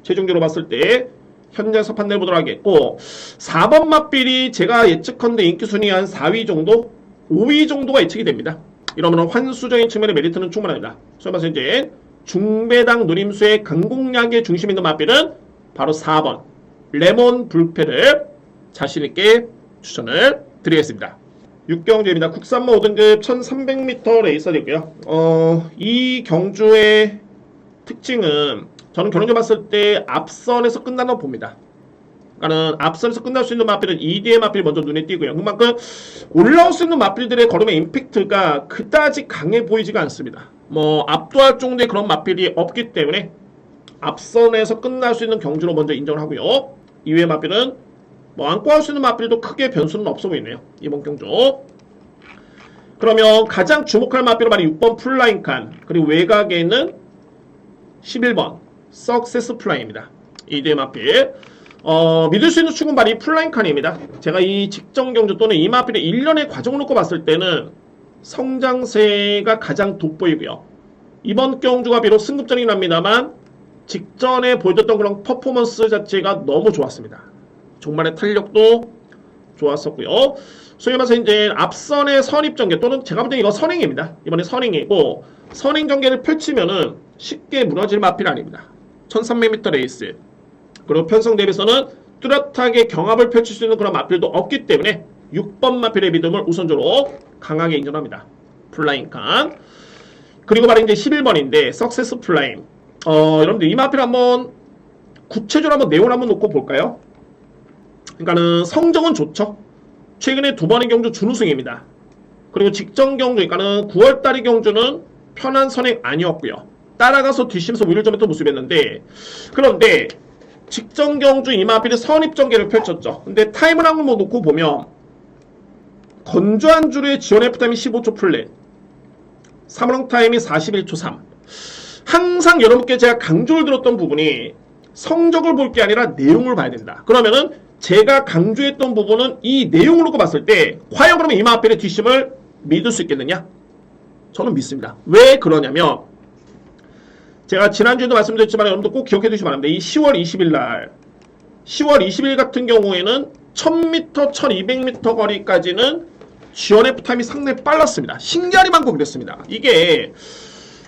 최종적으로 봤을 때 현장에서 판단해 보도록 하겠고 4번 마필이 제가 예측컨대 인기순위 한 4위 정도 5위 정도가 예측이 됩니다. 이러면 환수적인 측면의 메리트는 충분합니다. 소위 말해서 이제 중배당 누림수의 강공약의 중심에 있는 마필은 바로 4번 레몬 불패를 자신있게 추천을 드리겠습니다. 6경주입니다. 국산모 5등급 1300m 레이서이고요. 이 경주의 특징은 저는 결론적으로 봤을 때 앞선에서 끝난다고 봅니다. 그러니까는 앞선에서 끝날 수 있는 마필은 2D의 마필이 먼저 눈에 띄고요. 그만큼 올라올 수 있는 마필들의 걸음의 임팩트가 그다지 강해 보이지가 않습니다. 뭐 압도할 정도의 그런 마필이 없기 때문에 앞선에서 끝날 수 있는 경주로 먼저 인정을 하고요. 이외의 마필은 뭐 안고 할 수 있는 마필도 크게 변수는 없어 보이네요. 이번 경주. 그러면 가장 주목할 마필은 바로 6번 플라잉 칸 그리고 외곽에 있는 11번 석세스 플라잉입니다. 이 대 마필. 믿을 수 있는 축은 바로 이 플라잉 칸입니다. 제가 이 직전 경주 또는 이 마필의 1년의 과정을 놓고 봤을 때는 성장세가 가장 돋보이고요. 이번 경주가 비록 승급전이긴 합니다만 직전에 보여줬던 그런 퍼포먼스 자체가 너무 좋았습니다. 종말의 탄력도 좋았었고요. 소위 말해서 이제 앞선의 선입전개 또는 제가 볼 때 이거 선행입니다. 이번에 선행이고 선행전개를 펼치면은 쉽게 무너질 마필 아닙니다. 1300m 레이스 그리고 편성 대비해서는 뚜렷하게 경합을 펼칠 수 있는 그런 마필도 없기 때문에 6번 마필의 믿음을 우선적으로 강하게 인정합니다. 플라잉 칸 그리고 바로 이제 11번인데 석세스 플라잉 여러분들 이 마필 한번 구체적으로 한번 내용을 한번 놓고 볼까요? 그러니까는 성적은 좋죠. 최근에 두 번의 경주 준우승입니다. 그리고 직전 경주, 그러니까는 9월달의 경주는 편한 선행 아니었고요. 따라가서 뒷심에서 오히려 좀 했던 모습이었는데, 그런데 직전 경주 이마필이 선입전개를 펼쳤죠. 근데 타임을 한번 놓고 보면 건조한 주류의 지원 F타임이 15초 플랫, 3런 타임이 41초 3. 항상 여러분께 제가 강조를 들었던 부분이 성적을 볼 게 아니라 내용을 봐야 된다. 그러면은 제가 강조했던 부분은 이 내용을 놓고 봤을 때 과연 그러면 이마필의 뒷심을 믿을 수 있겠느냐? 저는 믿습니다. 왜 그러냐면 제가 지난주에도 말씀드렸지만 여러분들 꼭 기억해 두시기 바랍니다. 이 10월 20일 날 10월 20일 같은 경우에는 1000m, 1200m 거리까지는 지원 F타임이 상당히 빨랐습니다. 신기하리 많고 그랬습니다. 이게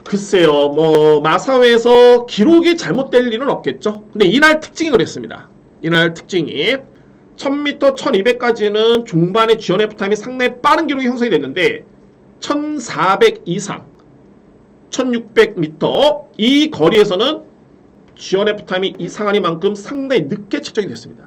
글쎄요 뭐 마사회에서 기록이 잘못될 일은 없겠죠. 근데 이날 특징이 그랬습니다. 이날 특징이 1000m, 1200까지는 중반에 지원 F타임이 상당히 빠른 기록이 형성이 됐는데 1400 이상 1600m 이 거리에서는 지원 F타임이 이상하니 만큼 상당히 늦게 측정이 됐습니다.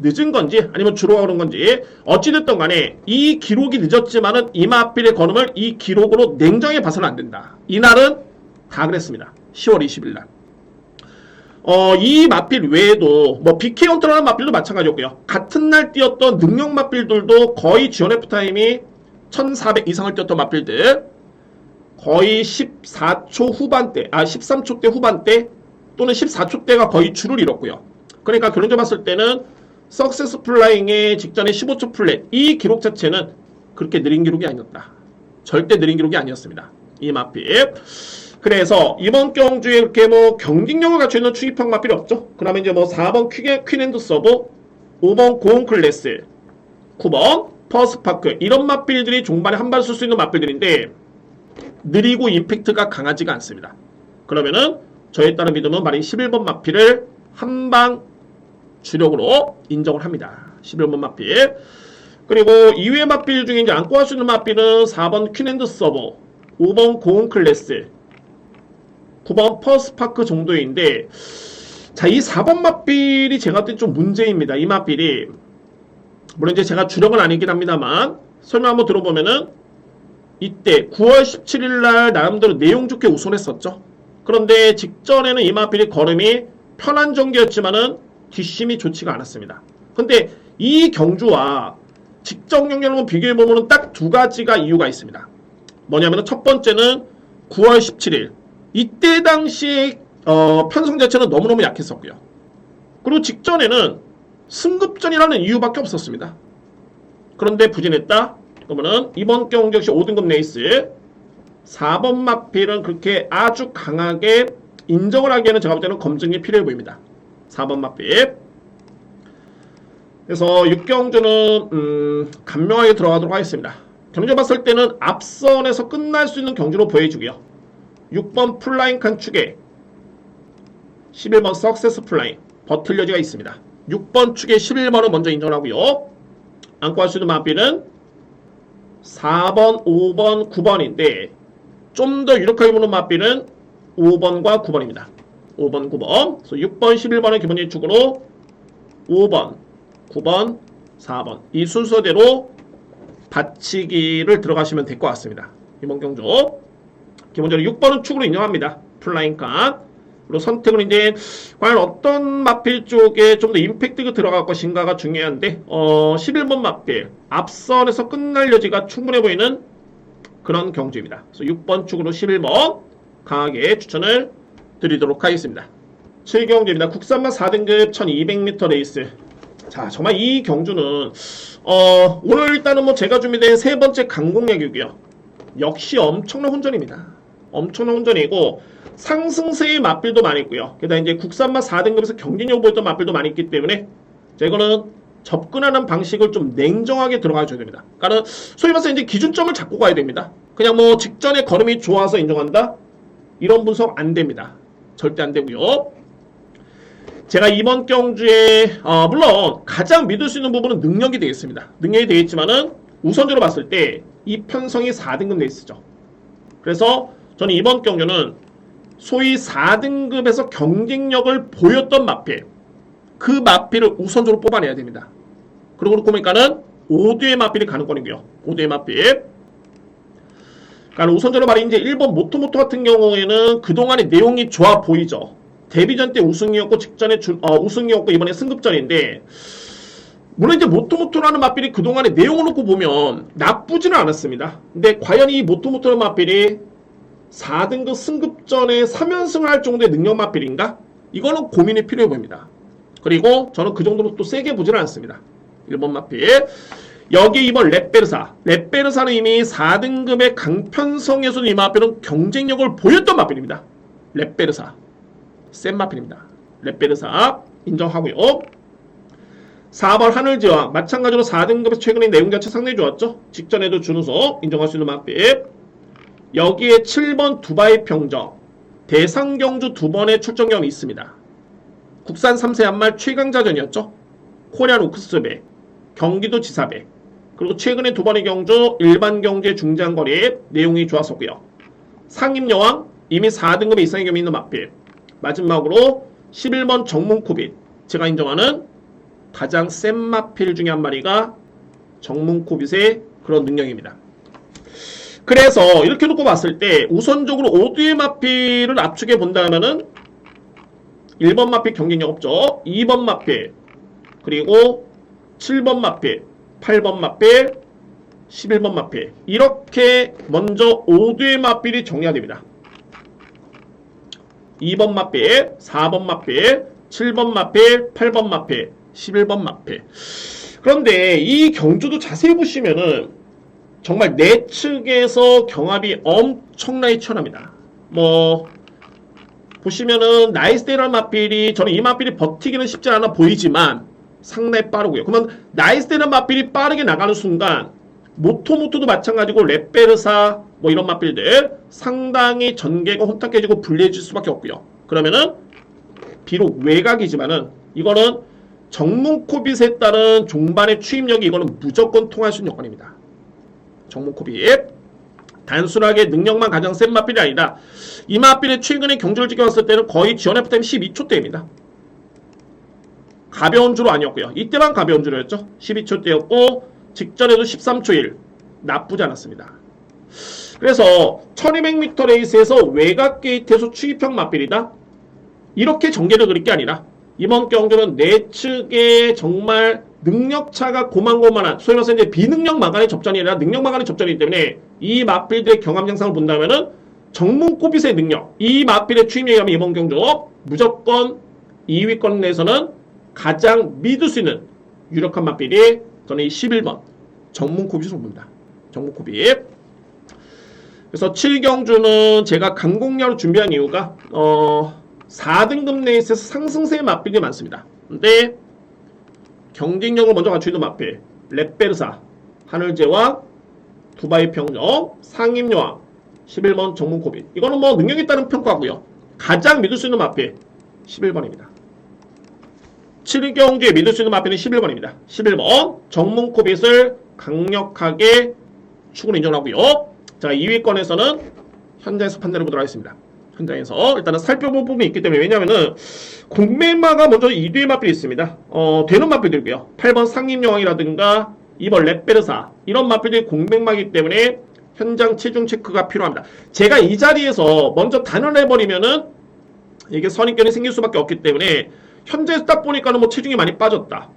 늦은 건지 아니면 주로가 그런 건지 어찌됐든 간에 이 기록이 늦었지만은 이마필의 걸음을 이 기록으로 냉정히 봐서는 안 된다. 이날은 다 그랬습니다. 10월 20일 날. 이 마필 외에도 뭐 BK 헌터라는 마필도 마찬가지였고요. 같은 날 뛰었던 능력 마필들도 거의 지원 F타임이 1400 이상을 뛰었던 마필들 거의 14초 후반대, 13초대 후반대 또는 14초대가 거의 줄을 잃었고요. 그러니까 결론적으로 봤을 때는 석세스 플라잉의 직전에 15초 플랫 이 기록 자체는 그렇게 느린 기록이 아니었다. 절대 느린 기록이 아니었습니다. 이 마필. 그래서 이번 경주에 이렇게 뭐 경직력을 갖춰 있는 추기평 마필이 없죠. 그러면 이제 뭐 4번 퀸앤드 서브, 5번 고온 클래스, 9번 퍼스파크 이런 마필들이 종반에 한 발 쓸 수 있는 마필들인데 느리고 임팩트가 강하지가 않습니다. 그러면은 저에 따른 믿음은 바로 11번 마필을 한방 주력으로 인정을 합니다. 11번 마필. 그리고 이외의 맛빌 중에 이제 안고 할 수 있는 맛빌은 4번 퀸앤드 서버, 5번 고운 클래스, 9번 퍼스파크 정도인데, 자, 이 4번 맛빌이 제가 볼 때 좀 문제입니다. 이 맛빌이. 물론 이제 제가 주력은 아니긴 합니다만, 설명 한번 들어보면은, 이때 9월 17일 날 나름대로 내용 좋게 우승했었죠. 그런데 직전에는 이 맛빌이 걸음이 편한 정도였지만은 뒷심이 좋지가 않았습니다. 근데 이 경주와 직전 경기하고 비교해보면 딱 두 가지가 이유가 있습니다. 뭐냐면 첫 번째는 9월 17일 이때 당시에 편성 자체는 너무너무 약했었고요. 그리고 직전에는 승급전이라는 이유밖에 없었습니다. 그런데 부진했다? 그러면은 이번 경기 역시 5등급 레이스 4번 마필은 그렇게 아주 강하게 인정을 하기에는 제가 볼 때는 검증이 필요해 보입니다. 4번 마필. 그래서 6경주는 간명하게 들어가도록 하겠습니다. 경주 봤을 때는 앞선에서 끝날 수 있는 경주로 보여주고요. 6번 플라잉 칸 축에 11번 석세스 플라잉 버틸 여지가 있습니다. 6번 축에 11번을 먼저 인정하고요. 안고 할 수 있는 마필은 4번, 5번, 9번인데 좀 더 유력하게 보는 마필은 5번과 9번입니다. 5번, 9번. 그래서 6번, 11번을 기본 예측으로 5번, 9번, 4번 이 순서대로 받치기를 들어가시면 될 것 같습니다. 이번 경주 기본적으로 6번은 축으로 인정합니다. 플라잉 칸. 그리고 선택은 이제 과연 어떤 마필 쪽에 좀 더 임팩트가 들어갈 것인가가 중요한데 11번 마필 앞선에서 끝날 여지가 충분해 보이는 그런 경주입니다. 그래서 6번 축으로 11번 강하게 추천을 드리도록 하겠습니다. 7경주입니다. 국산마 4등급 1200m 레이스. 자, 정말 이 경주는 오늘 일단은 뭐 제가 준비된 세 번째 강공략이고요. 역시 엄청난 혼전입니다. 엄청난 혼전이고 상승세의 맛빌도 많이 있고요. 게다가 이제 국산마 4등급에서 경쟁력 보였던 맛빌도 많이 있기 때문에 자, 이거는 접근하는 방식을 좀 냉정하게 들어가 줘야 됩니다. 그러니까 소위 말해서 이제 기준점을 잡고 가야 됩니다. 그냥 뭐 직전에 걸음이 좋아서 인정한다? 이런 분석 안 됩니다. 절대 안 되고요. 제가 이번 경주에 물론 가장 믿을 수 있는 부분은 능력이 되겠습니다. 능력이 되겠지만은 우선적으로 봤을 때 이 편성이 4등급 레이스죠. 그래서 저는 이번 경주는 소위 4등급에서 경쟁력을 보였던 마필 그 마필을 우선적으로 뽑아내야 됩니다. 그리고 그렇고 보니까는 5뒤의 마필이 가능권이고요. 5뒤의 마필. 그러니까 우선적으로 말이 이제 1번 모토모토 같은 경우에는 그동안의 내용이 좋아 보이죠. 데뷔전 때 우승이었고 직전에 우승이었고 이번에 승급전인데 물론 이제 모토모토라는 맛빌이 그동안의 내용을 놓고 보면 나쁘지는 않았습니다. 근데 과연 이 모토모토라는 맛빌이 4등급 승급전에 3연승을 할 정도의 능력 맛빌인가? 이거는 고민이 필요해 보입니다. 그리고 저는 그 정도로 또 세게 보지는 않습니다. 1번 맛빌. 여기 이번 렛베르사는 이미 4등급의 강편성에서는 이 맛빌은 경쟁력을 보였던 맛빌입니다. 렛베르사. 센 마필입니다. 렛베르사 인정하고요. 4번 하늘지왕 마찬가지로 4등급에서 최근에 내용 자체 상당히 좋았죠. 직전에도 준우승 인정할 수 있는 마필. 여기에 7번 두바이 평정 대상경주 2번의 출전 경험이 있습니다. 국산 3세 한말 최강자전이었죠. 코리안 오크스배 경기도 지사배 그리고 최근에 2번의 경주 일반 경제 중장거리 내용이 좋았었고요. 상임여왕 이미 4등급 이상의 경험이 있는 마필. 마지막으로 11번 정문코빗 제가 인정하는 가장 센 마필 중에 한 마리가 정문코빗의 그런 능력입니다. 그래서 이렇게 놓고 봤을 때 우선적으로 5뒤의 마필을 압축해 본다면은 1번 마필 경쟁력 없죠. 2번 마필 그리고 7번 마필 8번 마필 11번 마필 이렇게 먼저 5뒤의 마필이 정리가 됩니다. 2번 마필, 4번 마필, 7번 마필, 8번 마필, 11번 마필. 그런데 이 경주도 자세히 보시면은 정말 내측에서 경합이 엄청나게 치열합니다. 뭐 보시면은 나이스데이라는 마필이 저는 이 마필이 버티기는 쉽지 않아 보이지만 상당히 빠르고요. 그러면 나이스데이라는 마필이 빠르게 나가는 순간 모토모토도 마찬가지고 렛베르사 뭐 이런 맛빌들 상당히 전개가 혼탁해지고 불리해질 수밖에 없고요. 그러면은 비록 외곽이지만은 이거는 정문코빗에 따른 종반의 추임력이 이거는 무조건 통할 수 있는 여건입니다. 정문코빗. 단순하게 능력만 가장 센 마필이 아니라 이 마필의 최근에 경주를 지켜봤을 때는 거의 지원 FTM 12초대입니다. 가벼운 주로 아니었고요. 이때만 가벼운 주로였죠. 12초대였고 직전에도 13초 1. 나쁘지 않았습니다. 그래서 1200m 레이스에서 외곽 게이트에서 추입형 마필이다. 이렇게 전개를 그릴 게 아니라 이번 경주는 내측에 정말 능력차가 고만고만한 소위 말해서 이제 비능력 마간의 접전이 아니라 능력 마간의 접전이기 때문에 이 마필들의 경합 양상을 본다면은 정문코빗의 능력, 이 마필의 추임력이 하면 이번 경주 무조건 2위권 내에서는 가장 믿을 수 있는 유력한 마필이 저는 이 11번 정문코빗으로 봅니다. 정문코빗. 그래서 7경주는 제가 강공략으로 준비한 이유가 4등급 레이스에서 상승세의 마필이 많습니다. 근데 경쟁력을 먼저 갖추고 있는 마필 렛베르사, 하늘제왕, 두바이 평정, 상임여왕, 11번 정문코빗. 이거는 뭐 능력이 있다는 평가고요. 가장 믿을 수 있는 마필 11번입니다. 7경주에 믿을 수 있는 마필은 11번입니다. 11번 정문코빗을 강력하게 축으로 인정하고요. 자, 2위권에서는 현장에서 판단해 보도록 하겠습니다. 현장에서 일단은 살펴볼 부분이 있기 때문에, 왜냐면은 공매마가 먼저 2위의 마필이 있습니다. 되는 마필들이고요. 8번 상임여왕이라든가 2번 렛베르사, 이런 마필들이 공매마이기 때문에 현장 체중 체크가 필요합니다. 제가 이 자리에서 먼저 단언을 해버리면은 이게 선입견이 생길 수밖에 없기 때문에 현재에서 딱 보니까는 뭐 체중이 많이 빠졌다,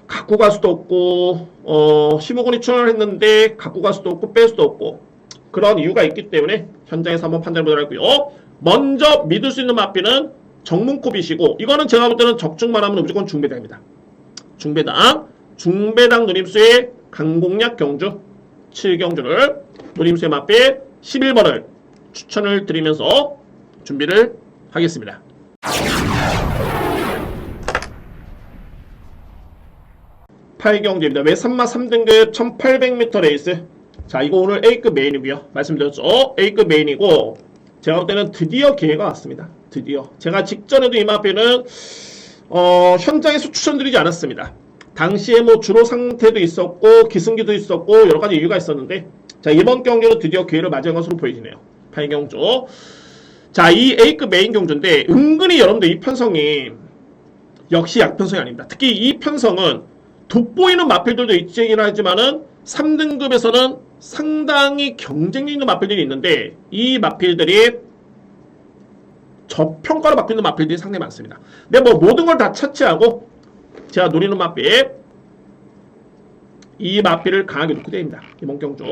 갖고 갈 수도 없고, 심호건이 출연을 했는데 갖고 갈 수도 없고 뺄 수도 없고, 그런 이유가 있기 때문에 현장에서 한번 판단해 보도록 하고요. 먼저 믿을 수 있는 마필은 정문코빗이고, 이거는 제가 볼 때는 적중만 하면 무조건 중배당입니다. 중배당 누림수의 강공략 경주 7경주를 누림수의 마필 11번을 추천을 드리면서 준비를 하겠습니다. 팔경주입니다. 외산마 3등급 1800m 레이스. 자, 이거 오늘 A급 메인이고요. 말씀드렸죠. A급 메인이고, 제가 볼 때는 드디어 기회가 왔습니다. 드디어. 제가 직전에도 이 마필은 현장에서 추천드리지 않았습니다. 당시에 뭐 주로 상태도 있었고 기승기도 있었고 여러 가지 이유가 있었는데, 자, 이번 경주는 드디어 기회를 맞은 것으로 보여지네요. 8경주. 자, 이 A급 메인 경주인데 은근히 여러분들 이 편성이 역시 약편성이 아닙니다. 특히 이 편성은 돋보이는 마필들도 있긴 하지만은 3등급에서는 상당히 경쟁력 있는 마필들이 있는데, 이 마필들이 저평가를 받고 있는 마필들이 상당히 많습니다. 근데 뭐 모든 걸 다 차치하고 제가 노리는 마필, 이 마필을 강하게 놓고 다닙니다. 이번 경주.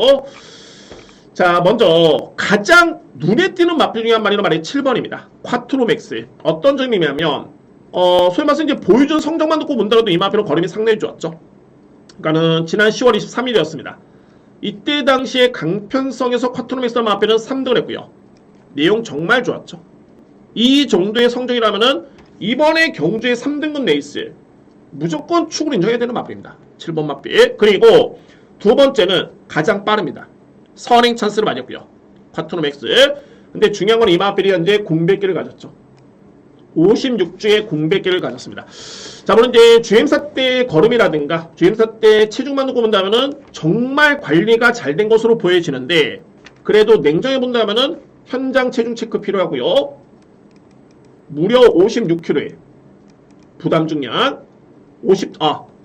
자, 먼저 가장 눈에 띄는 마필 중에 한 마리로 말해 7번입니다. 콰트로맥스. 어떤 점이냐면 소위 말해서 이제 보여준 성적만 듣고 본다고도 이 마필은 걸음이 상당히 좋았죠. 그러니까는 지난 10월 23일이었습니다. 이때 당시에 강편성에서 콰트로맥스 마필은 3등을 했고요. 내용 정말 좋았죠. 이 정도의 성적이라면은 이번에 경주의 3등급 레이스 무조건 축으로 인정해야 되는 마필입니다. 7번 마필. 그리고 두 번째는 가장 빠릅니다. 선행 찬스를 많이 했고요. 콰트로맥스. 근데 중요한 건 이 마필이 현재 공백기를 가졌죠. 56주에 공백기를 가졌습니다. 자, 물론 이제 주행사 때 걸음이라든가 주행사 때 체중만 놓고 본다면은 정말 관리가 잘 된 것으로 보여지는데, 그래도 냉정해 본다면은 현장 체중 체크 필요하고요. 무려 56kg에 부담 중량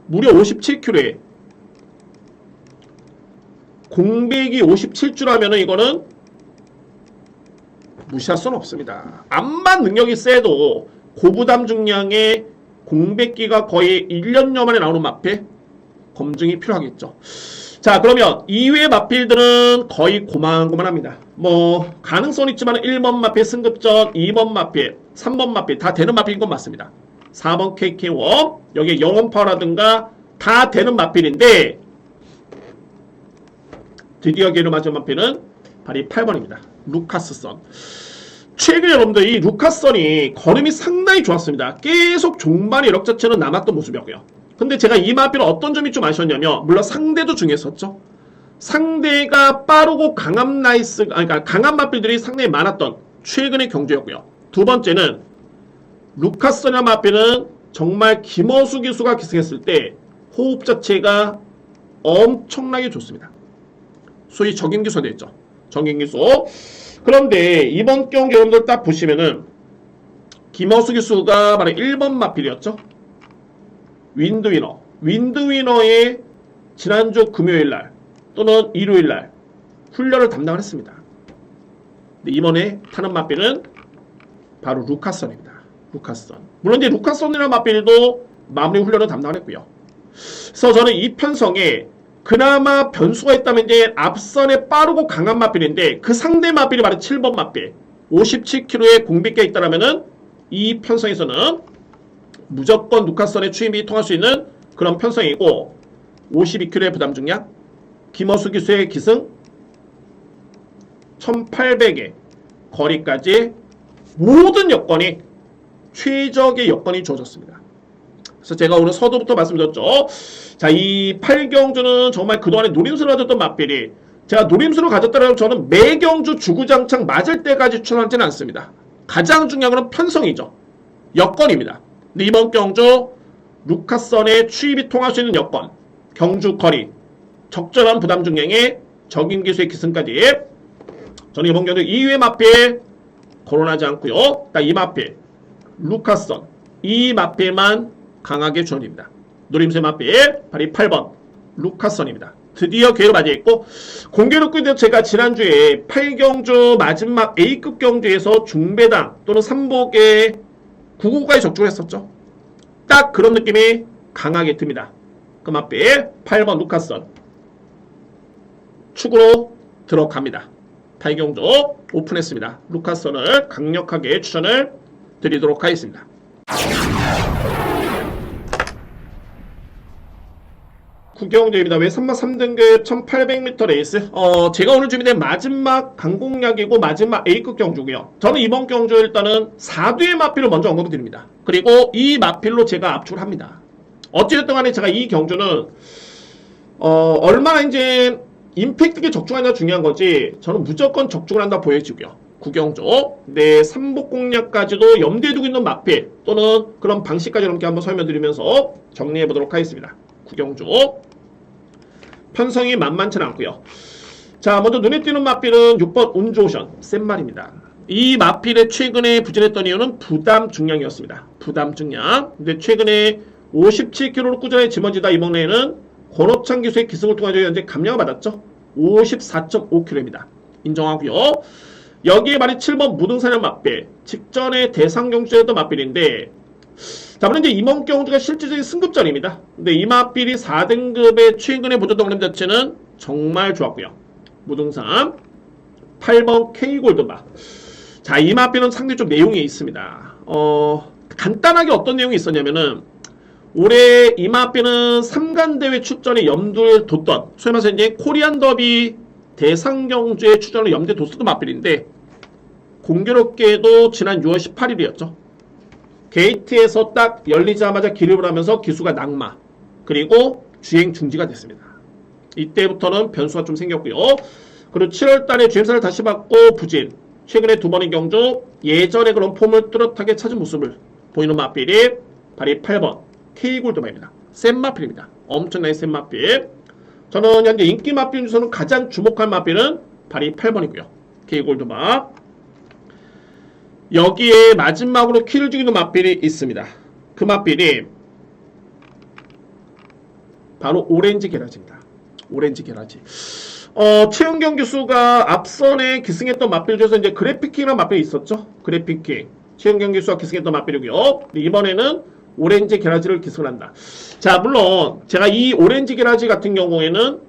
무려 57kg에 공백이 57주라면은 이거는 무시할 수는 없습니다. 암만 능력이 세도 고부담 중량의 공백기가 거의 1년여 만에 나오는 마필, 검증이 필요하겠죠. 자, 그러면 이외의 마필들은 거의 고만고만합니다. 뭐 가능성 있지만 1번 마필 승급전, 2번 마필, 3번 마필 다 되는 마필인 건 맞습니다. 4번 KK1, 여기에 영원파라든가 다 되는 마필인데, 드디어 기회를 맞은 마필은 바로 8번입니다. 루카스선. 최근에 여러분들 이 루카스선이 걸음이 상당히 좋았습니다. 계속 종반의 이력 자체는 남았던 모습이었고요. 근데 제가 이 마필은 어떤 점이 좀 아쉬웠냐면, 물론 상대도 중요했었죠. 상대가 빠르고 강한 그러니까 강한 마필들이 상당히 많았던 최근의 경주였고요. 두 번째는 루카스선이라는 마필은 정말 김어수 기수가 기승했을 때 호흡 자체가 엄청나게 좋습니다. 소위 적임기수가 됐죠. 적임기수. 그런데 이번 경기 여러분들 딱 보시면은 김어수 기수가 바로 1번 마필이었죠. 윈드위너. 윈드위너의 지난주 금요일날 또는 일요일날 훈련을 담당을 했습니다. 근데 이번에 타는 마필은 바로 루카선입니다. 루카선. 물론 이제 루카선이라는 마필도 마무리 훈련을 담당을 했고요. 그래서 저는 이 편성에 그나마 변수가 있다면 이제 앞선에 빠르고 강한 마필인데 그 상대 마필이 바로 7번 마필 57kg의 공백기가 있다면은 이 편성에서는 무조건 루카선의 추임이 통할 수 있는 그런 편성이고 52kg의 부담 중량 김어수 기수의 기승 1800의 거리까지 모든 여건이 최적의 여건이 주어졌습니다. 그래서 제가 오늘 서두부터 말씀드렸죠. 자, 이 8경주는 정말 그동안에 노림수를 가졌던 맛필이 제가 노림수를 가졌다면 저는 매 경주 주구장창 맞을 때까지 추천하지는 않습니다. 가장 중요한 건 편성이죠. 여건입니다. 근데 이번 경주 루카선의 추입이 통할 수 있는 여건, 경주 거리, 적절한 부담 중량의 적임 기수의 기승까지 저는 이번 경주 2위의 맛필 거론하지 않고요. 딱 이 맛필 루카선 이 맛필만 강하게 추천드립니다. 노림수의 맛필 바로 8번 루카선입니다. 드디어 기회를 맞이했고 공개롭게도 제가 지난주에 8경주 마지막 A급 경주에서 중배당 또는 삼복에 9구까지 적중을 했었죠. 딱 그런 느낌이 강하게 듭니다. 그 맛필 8번 루카선 축으로 들어갑니다. 8경주 오픈했습니다. 루카선을 강력하게 추천을 드리도록 하겠습니다. 구경제입니다. 왜 3막 3등급 1800m 레이스? 제가 오늘 준비된 마지막 강공약이고 마지막 A급 경주고요. 저는 이번 경주 일단은 4뒤의 마필을 먼저 언급을 드립니다. 그리고 이 마필로 제가 압축을 합니다. 어찌됐든 간에 제가 이 경주는 얼마나 이제 임팩트 있게 적중하느냐 중요한 거지 저는 무조건 적중을 한다 보여지고요. 구경조 네, 삼복 공략까지도 염두에 두고 있는 마필 또는 그런 방식까지 이렇게 한번 설명드리면서 정리해 보도록 하겠습니다. 구경조 편성이 만만치는 않고요. 자, 먼저 눈에 띄는 마필은 6번 운조션 센 말입니다. 이 마필의 최근에 부진했던 이유는 부담 중량이었습니다. 부담 중량. 근데 최근에 57kg로 꾸준히 짊어지다 이번 레에는 권호창 기수의 기승을 통해 현재 감량을 받았죠. 54.5kg입니다. 인정하고요. 여기에 말이 7번 무등산형 맛필 직전에 대상경주였던 맛필인데 자, 물론 이제 이번 경주가 실질적인 승급전입니다. 근데 이 맛필이 4등급의 최근에 보존 림 자체는 정말 좋았고요. 무등산 8번 K골드바. 자, 이 맛필은 상당히 좀 내용이 있습니다. 간단하게 어떤 내용이 있었냐면은 올해 이 맛필은 3간대회 출전에 염두에 뒀던 소위 말해서 이제 코리안 더비 대상경주에 출전을 염두에 뒀었던 맛필인데 공교롭게도 지난 6월 18일이었죠. 게이트에서 딱 열리자마자 기립을 하면서 기수가 낙마 그리고 주행 중지가 됐습니다. 이때부터는 변수가 좀 생겼고요. 그리고 7월달에 주행사를 다시 받고 부진 최근에 두 번의 경주 예전에 그런 폼을 뚜렷하게 찾은 모습을 보이는 맛필이 바로 8번 K골드바입니다. 센 맛필입니다. 엄청나게 센 맛필. 저는 현재 인기 맛필 중에서는 가장 주목할 맛필은 바로 8번이고요. K골드바. 여기에 마지막으로 키를 죽이는 맛필이 있습니다. 그 맛필이 바로 오렌지 게라지입니다. 오렌지 게라지. 최은경 교수가 앞선에 기승했던 맛필 중에서 이제 그래픽킹이라는 맛필이 있었죠. 그래픽킹. 최은경 교수가 기승했던 맛필이고요. 이번에는 오렌지 게라지를 기승을 한다. 자, 물론 제가 이 오렌지 게라지 같은 경우에는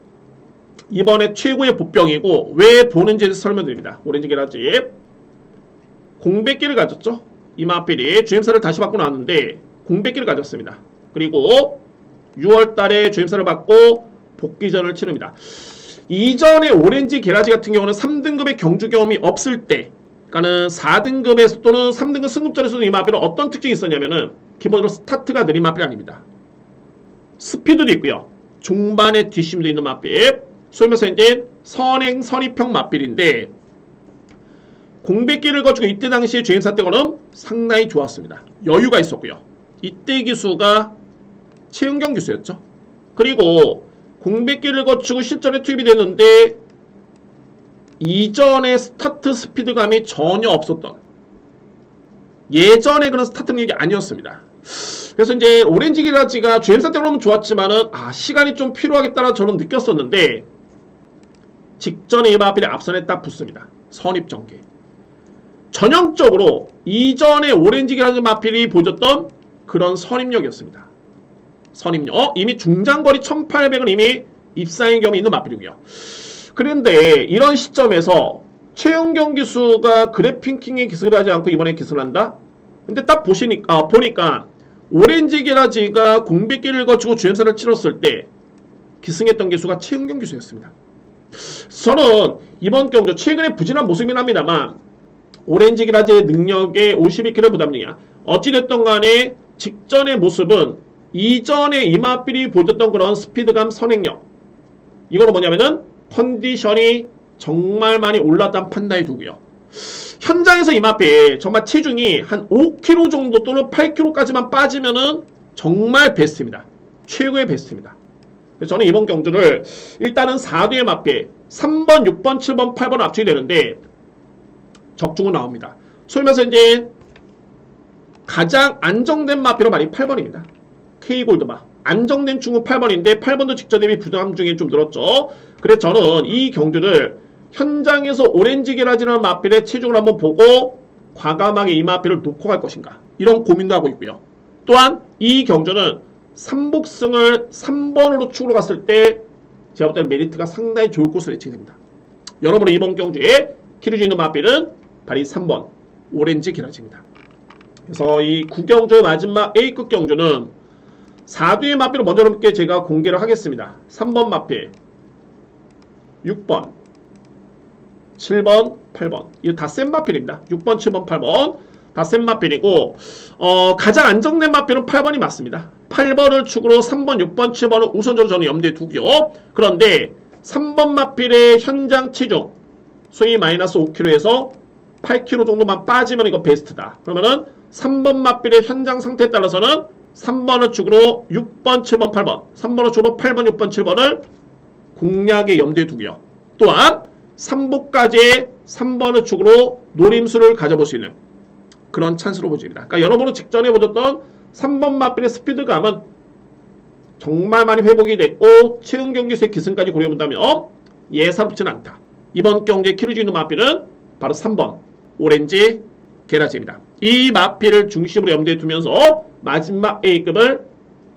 이번에 최고의 보병이고 왜 보는지에 대해서 설명드립니다. 오렌지 게라지. 공백기를 가졌죠. 이 맛필이 주임사를 다시 받고 나왔는데 공백기를 가졌습니다. 그리고 6월달에 주임사를 받고 복귀전을 치릅니다. 이전에 오렌지 게라지 같은 경우는 3등급의 경주 경험이 없을 때 그러니까는 4등급에서 또는 3등급 승급전에서도 이 맛필은 어떤 특징이 있었냐면은 기본적으로 스타트가 느린 맛필이 아닙니다. 스피드도 있고요. 중반에 뒷심도 있는 맛필. 소위 말해서 이제 선행 선입형 맛필인데 공백기를 거치고 이때 당시에 주행사 때고는 상당히 좋았습니다. 여유가 있었고요. 이때 기수가 최은경 기수였죠. 그리고 공백기를 거치고 실전에 투입이 됐는데 이전에 스타트 스피드감이 전혀 없었던 예전에 그런 스타트 능력이 아니었습니다. 그래서 이제 오렌지 기라지가 주행사 때로 하면 좋았지만은 시간이 좀 필요하겠다는 저는 느꼈었는데 직전에 이 마필이 앞선에 딱 붙습니다. 선입전개. 전형적으로 이전에 오렌지 기라지 마필이 보여줬던 그런 선입력이었습니다. 선입력. 이미 중장거리 1800은 이미 입상의 경험이 있는 마필이고요. 그런데 이런 시점에서 최은경 기수가 그래핑킹에 기술을 하지 않고 이번에 기술을 한다? 근데 딱 보니까 오렌지 기라지가 공백기를 거치고 주행사를 치렀을 때 기승했던 기수가 최은경 기수였습니다. 저는 이번 경주 최근에 부진한 모습이긴 합니다만 오렌지 기라지의 능력에 52kg 부담력이야. 어찌됐든 간에 직전의 모습은 이전에 이마필이 보여줬던 그런 스피드감 선행력 이거는 뭐냐면은 컨디션이 정말 많이 올랐다는 판단이 두고요. 현장에서 이마필 정말 체중이 한 5kg 정도 또는 8kg까지만 빠지면은 정말 베스트입니다. 최고의 베스트입니다. 그래서 저는 이번 경주를 일단은 4뒤의 마필 3번, 6번, 7번, 8번 압축이 되는데 적중은 나옵니다. 소위 말해서 이제 가장 안정된 마필은 많이 8번입니다. K골드마. 안정된 중후 8번인데 8번도 직전 대비 부담 중에 좀 늘었죠. 그래서 저는 이 경주를 현장에서 오렌지 기라지라는 마필의 체중을 한번 보고 과감하게 이 마필을 놓고 갈 것인가 이런 고민도 하고 있고요. 또한 이 경주는 3복승을 3번으로 축으로 갔을 때 제가 볼 때는 메리트가 상당히 좋을 것으로 예측됩니다. 여러분은 이번 경주에 키를 주는 마필은 바로 3번 오렌지 기라지입니다. 그래서 이 9경주의 마지막 A급 경주는 4뒤의 마필을 먼저 여러분께 제가 공개를 하겠습니다. 3번 마필 6번 7번 8번 이거 다 센 마필입니다. 6번 7번 8번 다 센 마필이고 가장 안정된 마필은 8번이 맞습니다. 8번을 축으로 3번 6번 7번을 우선적으로 저는 염두에 두고요. 그런데 3번 마필의 현장 체중 소위 마이너스 5kg에서 8kg 정도만 빠지면 이거 베스트다. 그러면은 3번 마필의 현장 상태에 따라서는 3번을 축으로 6번 7번 8번 3번을 축으로 8번 6번 7번을 공략에 염두에 두고요. 또한 3복까지의 3번을 축으로 노림수를 가져볼 수 있는 그런 찬스로 보여집니다. 그러니까 여러분은 직전에 보셨던 3번 마필의 스피드감은 정말 많이 회복이 됐고 최은경 기수의 기승까지 고려해본다면 예사롭지는 않다. 이번 경기에 키를 쥐는 마필은 바로 3번 오렌지 게라지입니다. 이 마필을 중심으로 염두에 두면서 마지막 A급을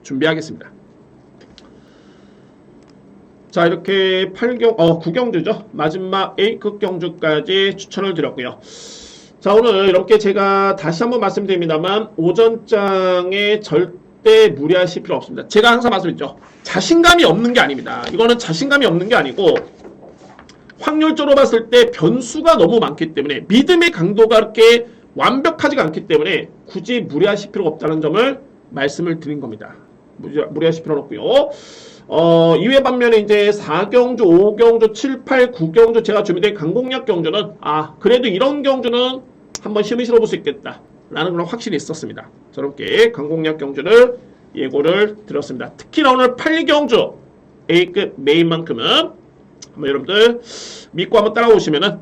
준비하겠습니다. 자, 이렇게 9경주죠. 마지막 A급 경주까지 추천을 드렸고요. 자, 오늘 이렇게 제가 다시 한번 말씀드립니다만 오전장에 절대 무리하실 필요 없습니다. 제가 항상 말씀드렸죠. 자신감이 없는 게 아닙니다. 이거는 자신감이 없는 게 아니고 확률적으로 봤을 때 변수가 너무 많기 때문에 믿음의 강도가 그렇게 완벽하지가 않기 때문에 굳이 무리하실 필요가 없다는 점을 말씀을 드린 겁니다. 무리하실 필요는 없고요. 이외 반면에 이제 4경주, 5경주, 7, 8, 9경주 제가 준비된 강공략 경주는 그래도 이런 경주는 한번 시험을 실어볼 수 있겠다 라는 그런 확신이 있었습니다. 저렇게 강공략 경주를 예고를 드렸습니다. 특히나 오늘 8경주 A급 메인만큼은 한번 여러분들 믿고 한번 따라오시면은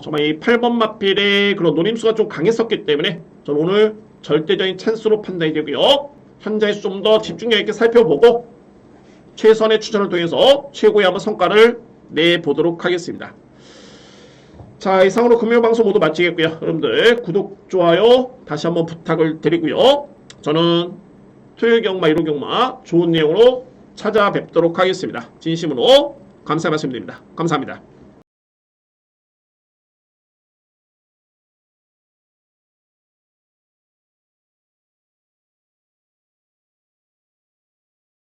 정말 이 8번 마필의 그런 노림수가 좀 강했었기 때문에 저는 오늘 절대적인 찬스로 판단이 되고요. 현장에서 좀 더 집중력 있게 살펴보고 최선의 추천을 통해서 최고의 한번 성과를 내보도록 하겠습니다. 자, 이상으로 금요 방송 모두 마치겠고요. 여러분들 구독, 좋아요 다시 한번 부탁을 드리고요. 저는 토요일 경마, 일요 경마 좋은 내용으로 찾아뵙도록 하겠습니다. 진심으로 감사 말씀드립니다. 감사합니다.